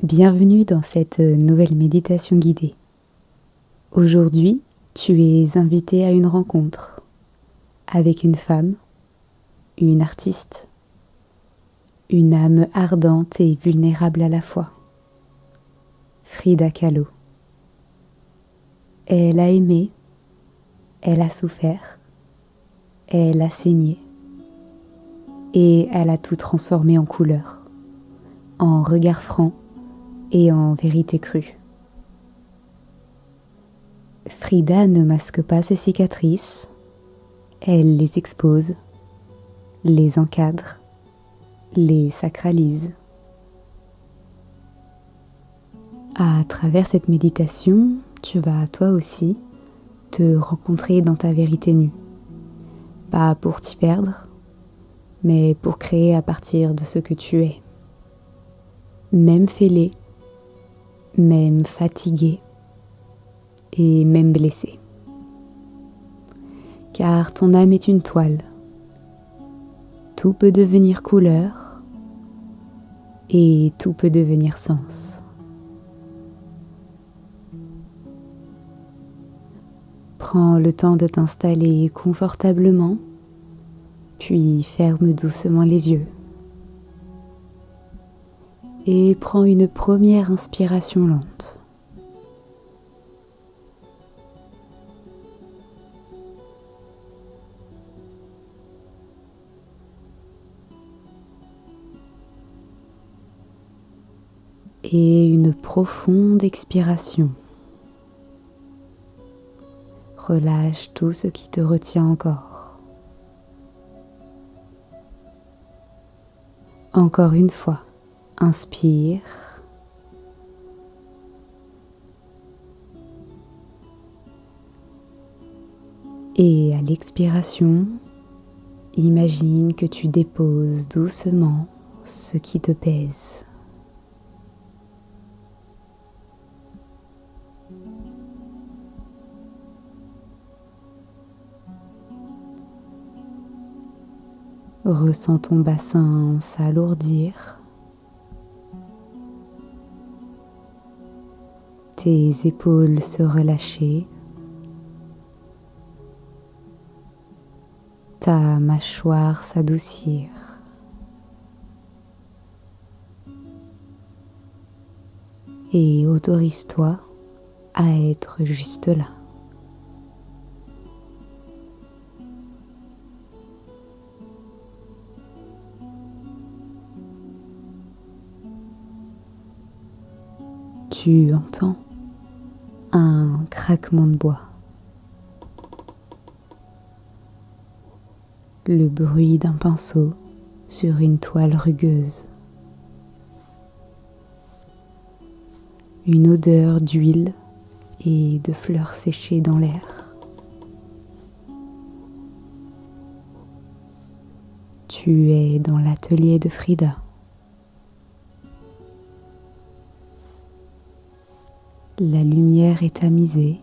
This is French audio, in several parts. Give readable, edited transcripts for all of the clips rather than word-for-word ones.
Bienvenue dans cette nouvelle méditation guidée. Aujourd'hui, tu es invité à une rencontre avec une femme, une artiste, une âme ardente et vulnérable à la fois, Frida Kahlo. Elle a aimé, elle a souffert, elle a saigné et elle a tout transformé en couleur, en regard franc et en vérité crue. Frida ne masque pas ses cicatrices, elle les expose, les encadre, les sacralise. À travers cette méditation, tu vas toi aussi te rencontrer dans ta vérité nue. Pas pour t'y perdre, mais pour créer à partir de ce que tu es. Même fêlé, même fatigué et même blessé. Car ton âme est une toile. Tout peut devenir couleur et tout peut devenir sens. Prends le temps de t'installer confortablement, puis ferme doucement les yeux. Et prends une première inspiration lente. Et une profonde expiration. Relâche tout ce qui te retient encore. Encore une fois, inspire. Et à l'expiration, imagine que tu déposes doucement ce qui te pèse. Ressens ton bassin s'alourdir. Tes épaules se relâcher. Ta mâchoire s'adoucir. Et autorise-toi à être juste là. Tu entends un craquement de bois, le bruit d'un pinceau sur une toile rugueuse, une odeur d'huile et de fleurs séchées dans l'air. Tu es dans l'atelier de Frida. La lumière est tamisée,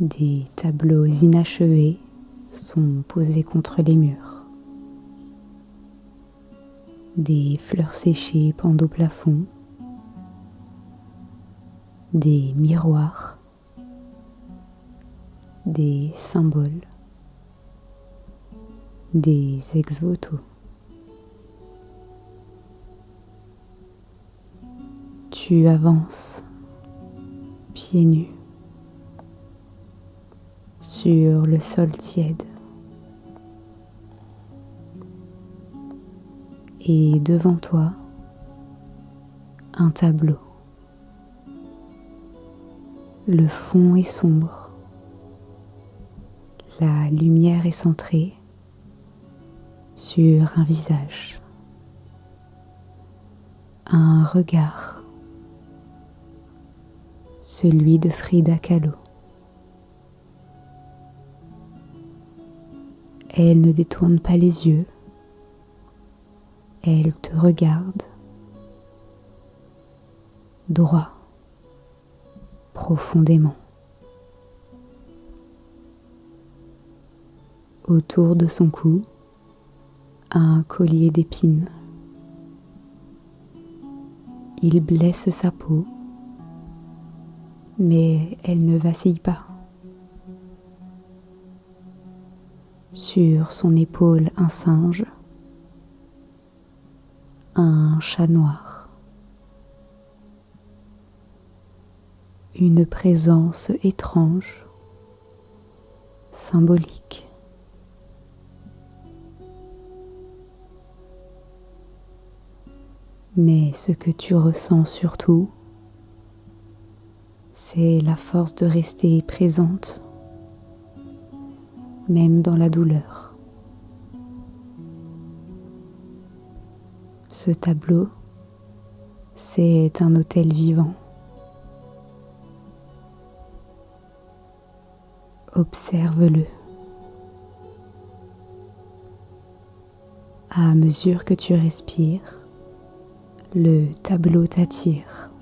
des tableaux inachevés sont posés contre les murs. Des fleurs séchées pendent au plafond, des miroirs, des symboles, des ex-voto. Tu avances, pieds nus, sur le sol tiède. Et devant toi, un tableau. Le fond est sombre. La lumière est centrée sur un visage, un regard. Celui de Frida Kahlo. Elle ne détourne pas les yeux, elle te regarde droit, profondément. Autour de son cou, un collier d'épines. Il blesse sa peau, mais elle ne vacille pas. Sur son épaule, un singe, un chat noir. Une présence étrange, symbolique. Mais ce que tu ressens surtout, c'est la force de rester présente, même dans la douleur. Ce tableau, c'est un autel vivant. Observe-le. À mesure que tu respires, le tableau t'attire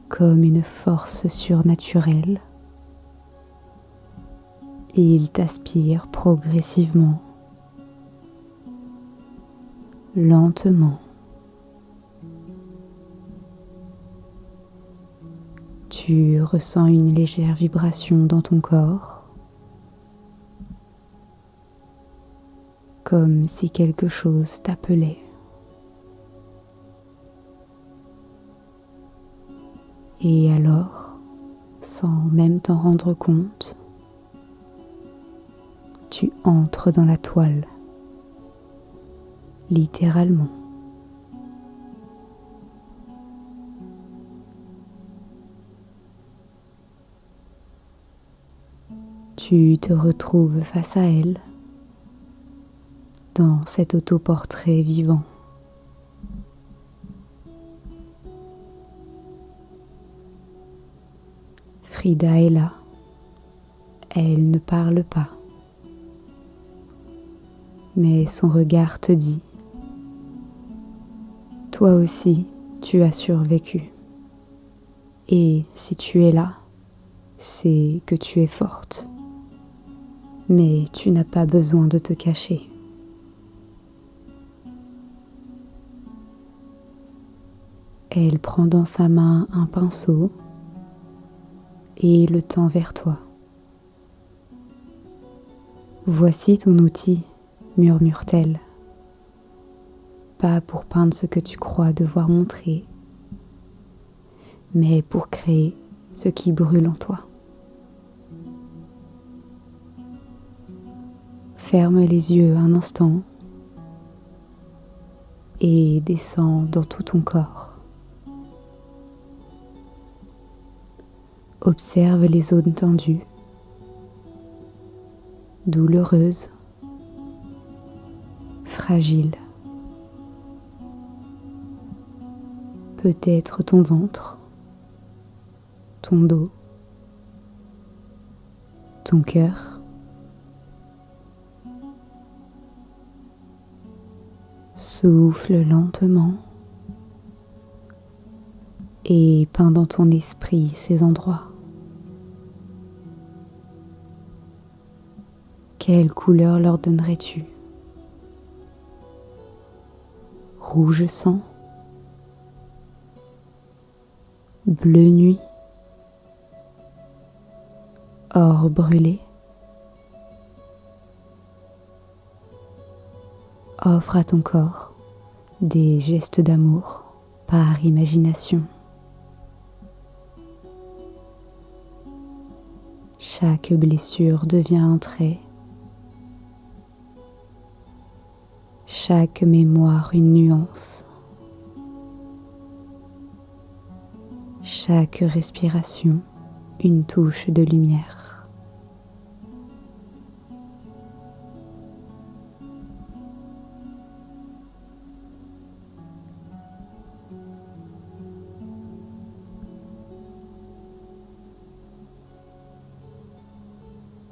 comme une force surnaturelle. Il t'aspire progressivement, lentement. Tu ressens une légère vibration dans ton corps, comme si quelque chose t'appelait. Et alors, sans même t'en rendre compte, tu entres dans la toile, littéralement. Tu te retrouves face à elle, dans cet autoportrait vivant. Frida est là. Elle ne parle pas. Mais son regard te dit, toi aussi, tu as survécu. Et si tu es là, c'est que tu es forte. Mais tu n'as pas besoin de te cacher. Elle prend dans sa main un pinceau et le tend vers toi. Voici ton outil, murmure-t-elle. Pas pour peindre ce que tu crois devoir montrer, mais pour créer ce qui brûle en toi. Ferme les yeux un instant et descends dans tout ton corps. Observe les zones tendues, douloureuses, fragiles. Peut-être ton ventre, ton dos, ton cœur. Souffle lentement et peins dans ton esprit ces endroits. Quelle couleur leur donnerais-tu? Rouge sang, bleu nuit, or brûlé. Offre à ton corps des gestes d'amour par imagination. Chaque blessure devient un trait, chaque mémoire une nuance, chaque respiration une touche de lumière.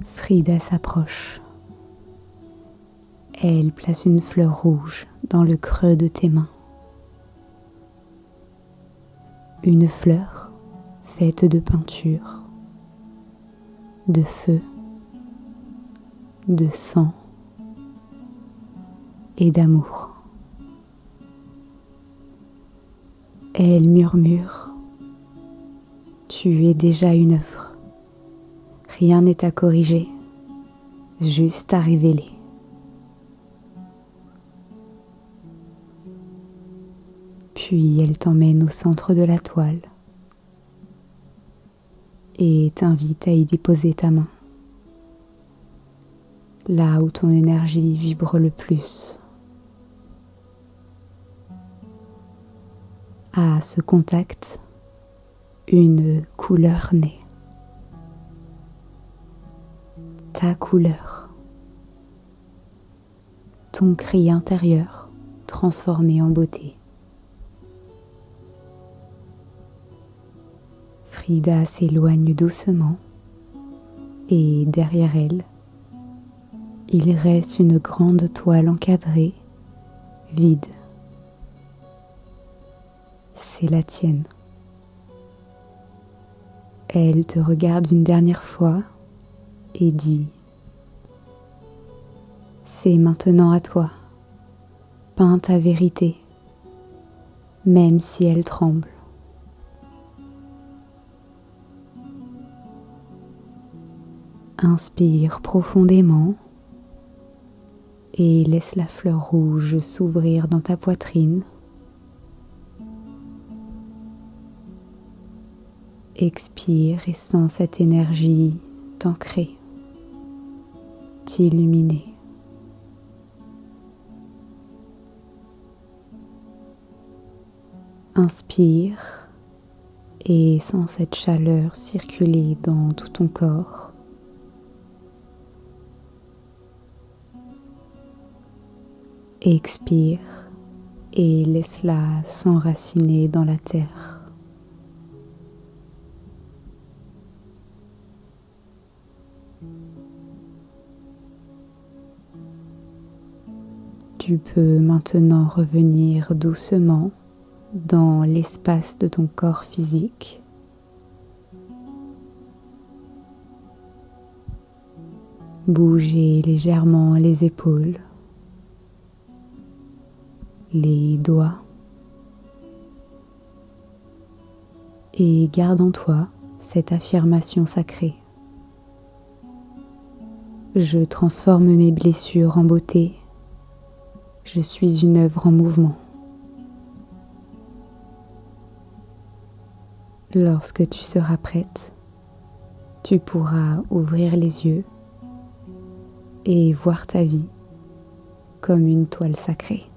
Frida s'approche. Elle place une fleur rouge dans le creux de tes mains. Une fleur faite de peinture, de feu, de sang et d'amour. Elle murmure. Tu es déjà une œuvre. Rien n'est à corriger, juste à révéler. Puis elle t'emmène au centre de la toile et t'invite à y déposer ta main, là où ton énergie vibre le plus. À ce contact, une couleur naît. Ta couleur. Ton cri intérieur transformé en beauté. Frida s'éloigne doucement et derrière elle, il reste une grande toile encadrée, vide. C'est la tienne. Elle te regarde une dernière fois et dit « C'est maintenant à toi, peins ta vérité, même si elle tremble. » Inspire profondément et laisse la fleur rouge s'ouvrir dans ta poitrine. Expire et sens cette énergie t'ancrer, t'illuminer. Inspire et sens cette chaleur circuler dans tout ton corps. Expire et laisse-la s'enraciner dans la terre. Tu peux maintenant revenir doucement dans l'espace de ton corps physique. Bouger légèrement les épaules, les doigts, et garde en toi cette affirmation sacrée. Je transforme mes blessures en beauté. Je suis une œuvre en mouvement. Lorsque tu seras prête, tu pourras ouvrir les yeux et voir ta vie comme une toile sacrée.